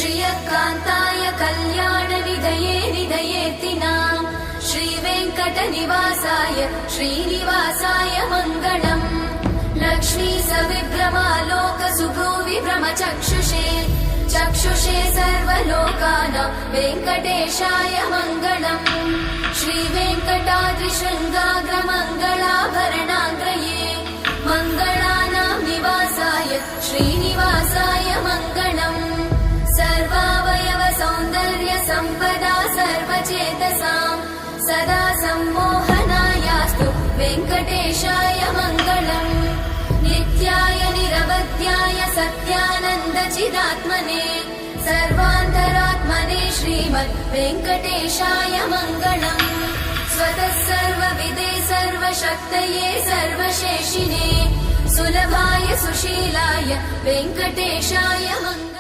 श्रियकान्ताय कल्याणनिधये निधयेऽर्तिनाम् श्रीवेङ्कटनिवासाय श्रीनिवासाय मङ्गलम् लक्ष्मी सविभ्रमालोकसुभ्रूविभ्रमचक्षुषे चक्षुषे सर्वलोकानां वेङ्कटेशाय मङ्गलम् श्रीवेङ्कटाद्रिशृङ्गाग्रमङ्गलाभरणाग्रये मङ्गलानां निवासाय श्रीनिवासाय मङ्गलम् सर्वावयव सौन्दर्य सम्पदा सर्वचेतसां सदा सम्मोहनायास्तु वेङ्कटेशाय मङ्गलम् नित्याय निरवध्याय सत्यानन्दचिदात्मने सर्वान्तरात्मने श्रीमद् वेङ्कटेशाय मङ्गलम् स्वतः सर्वविदे सर्वशक्तये सर्वशेषिने सुलभाय सुशीलाय वेङ्कटेशाय मङ्गलम्।